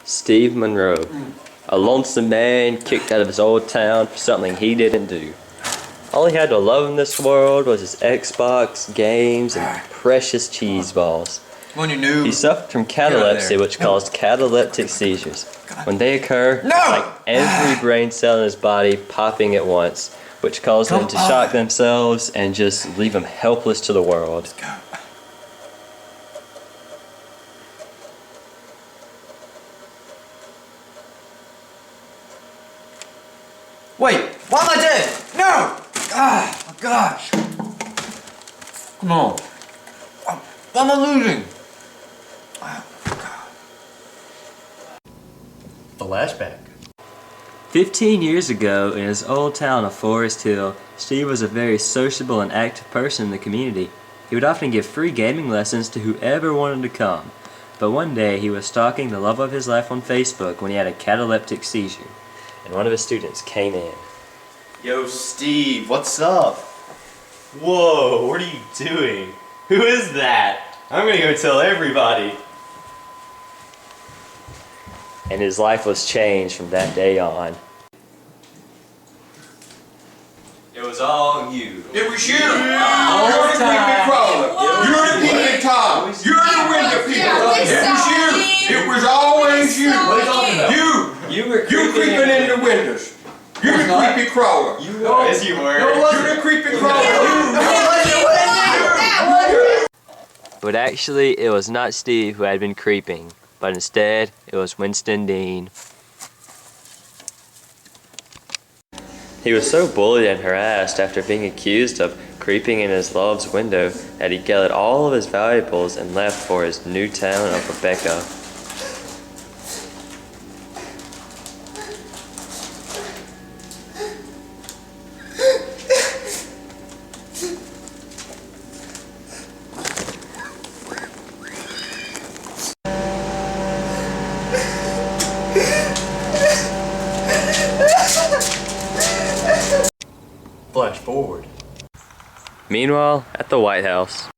Steve Monroe, a lonesome man kicked out of his old town for something he didn't do. All he had to love in this world was his Xbox, games, and precious cheese balls. He suffered from catalepsy, which caused cataleptic seizures. When they occur, it's like every brain cell in his body popping at once, which causes them to shock themselves and just leave them helpless to the world. Wait, why am I dead? No! Ah, my gosh. Come on. Why am I losing? Flashback. 15 years ago, in his old town of Forest Hill, Steve was a very sociable and active person in the community. He would often give free gaming lessons to whoever wanted to come. But one day, he was stalking the love of his life on Facebook when he had a cataleptic seizure, and one of his students came in. Yo, Steve, what's up? Whoa, what are you doing? Who is that? I'm gonna go tell everybody. And his life was changed from that day on. It was all you. It was you! You're the creepy crawler! You're the peeping Tom! You're the window people! It was you! It was always you! What are you talking about? You creeping in the windows! You're the creepy crawler! Yes, you were. You're the creepy crawler! But actually, it was not Steve who had been creeping, but instead, it was Winston Dean. He was so bullied and harassed after being accused of creeping in his love's window that he gathered all of his valuables and left for his new town of Rebecca. Flash forward. Meanwhile, at the White House.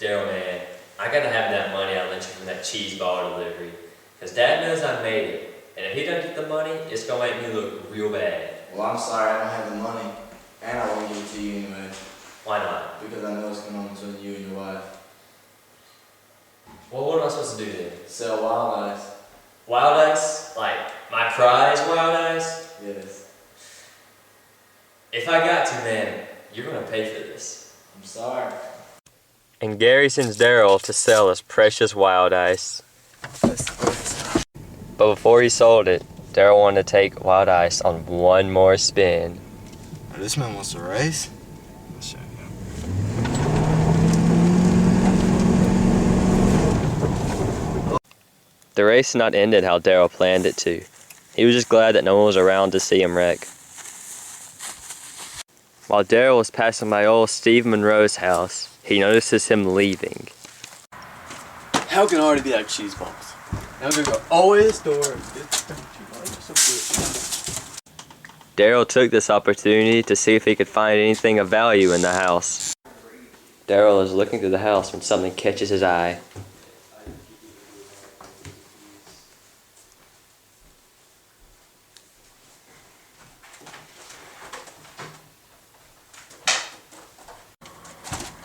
Daryl, man, I gotta have that money I lent you from that cheese ball delivery. Cause Dad knows I made it. And if he doesn't get the money, it's gonna make me look real bad. Well, I'm sorry I don't have the money. And I won't give it to you anyway. Why not? Because I know it's going on between you and your wife. Well, what am I supposed to do then? Sell wild ice. Wild ice? Like, my prize wild ice? Yes. If I got to, man, you're gonna pay for this. I'm sorry. And Gary sends Daryl to sell his precious wild ice. But before he sold it, Daryl wanted to take wild ice on one more spin. Oh, this man wants to race? I'll show you. The race had not ended how Daryl planned it to. He was just glad that no one was around to see him wreck. While Daryl was passing by old Steve Monroe's house, he notices him leaving. How can Artie be like cheese balls? Now I'm gonna go all the way to the store and get some cheese balls. Daryl took this opportunity to see if he could find anything of value in the house. Daryl is looking through the house when something catches his eye.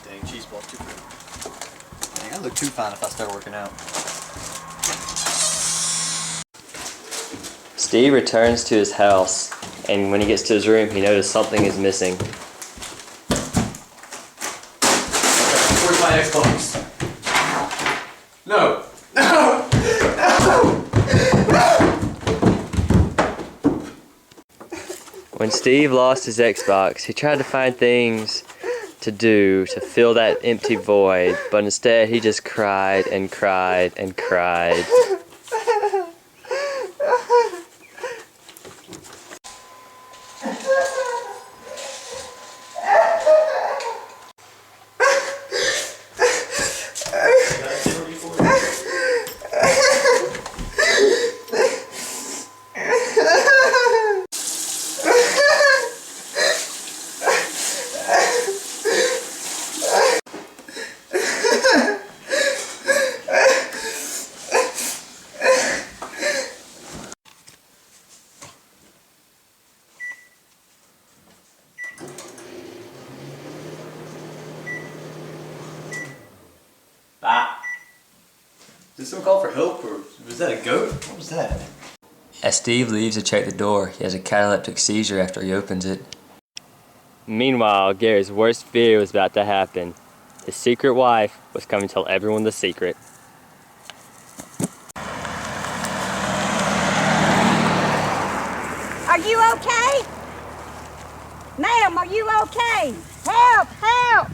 Dang, cheese balls too good. Dang, I look too fine if I start working out. Steve returns to his house, and when he gets to his room, he notices something is missing. Where's my Xbox? No! No! When Steve lost his Xbox, he tried to find things to do to fill that empty void, but instead he just cried and cried and cried. someone call for help, or was that a goat? What was that? As Steve leaves to check the door, he has a cataleptic seizure after he opens it. Meanwhile, Gary's worst fear was about to happen. His secret wife was coming to tell everyone the secret. Are you okay? Ma'am, are you okay? Help, help!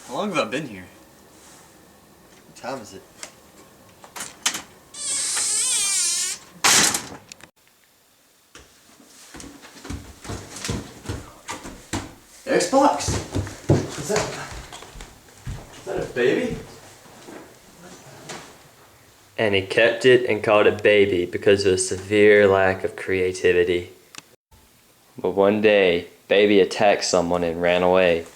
How long have I been here? What time is it? Xbox? Is that a baby? And he kept it and called it baby because of a severe lack of creativity. But one day, baby attacked someone and ran away.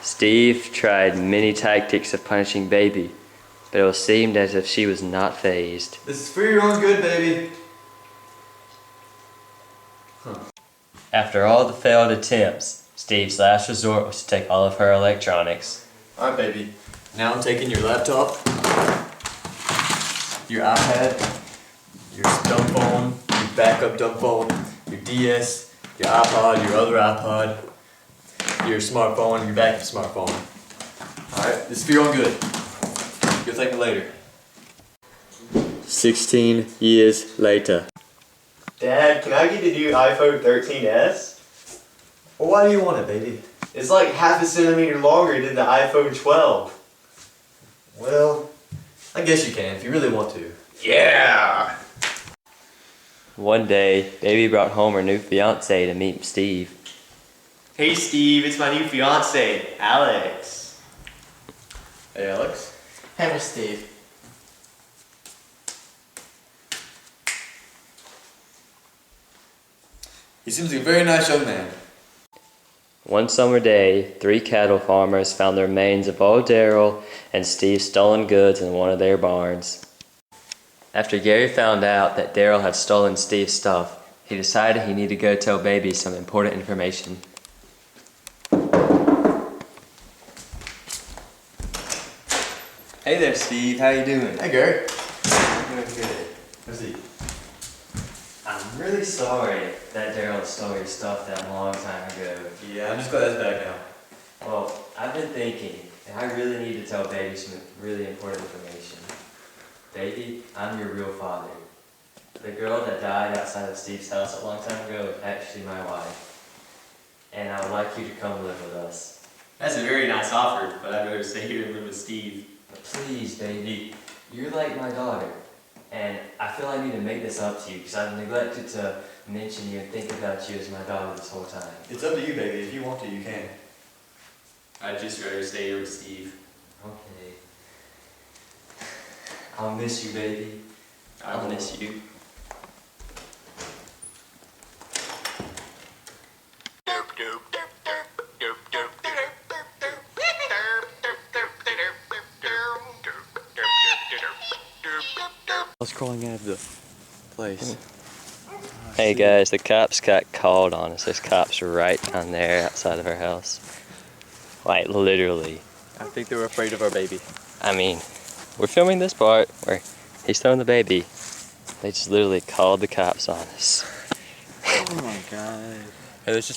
Steve tried many tactics of punishing baby, but it seemed as if she was not fazed. This is for your own good, baby. After all the failed attempts, Steve's last resort was to take all of her electronics. Alright, baby. Now I'm taking your laptop, your iPad, your dumb phone, your backup dumb phone, your DS, your iPod, your other iPod, your smartphone, your backup smartphone. Alright, this is for your own good. You'll thank me later. 16 years later. Dad, can I get the new iPhone 13s? Well, why do you want it, baby? It's like half a centimeter longer than the iPhone 12. Well, I guess you can if you really want to. Yeah! One day, baby brought home her new fiance to meet Steve. Hey Steve, it's my new fiance, Alex. Hey, Alex. Hey, Miss Steve. He seems like a very nice young man. One summer day, 3 cattle farmers found the remains of old Daryl and Steve's stolen goods in one of their barns. After Gary found out that Daryl had stolen Steve's stuff, he decided he needed to go tell baby some important information. Hey there, Steve. How you doing? Hey, Gary. I'm doing good. Let's see. I'm really sorry that Daryl stole your stuff that long time ago. Yeah, I'm just glad that's back now. Well, I've been thinking, and I really need to tell baby some really important information. Baby, I'm your real father. The girl that died outside of Steve's house a long time ago is actually my wife. And I would like you to come live with us. That's a very nice offer, but I'd rather stay here and live with Steve. But please, baby, you're like my daughter. And I feel I need to make this up to you because I've neglected to mention you and think about you as my daughter this whole time. It's up to you, baby. If you want to, you can. I'd just rather stay here with Steve. Okay. I'll miss you, baby. I'll miss you. I was crawling out of the place. Hey guys, the cops got called on us. There's cops right down there outside of our house. Like literally. I think they were afraid of our baby. I mean, we're filming this part where he's throwing the baby. They just literally called the cops on us. Oh my god. Hey, let's just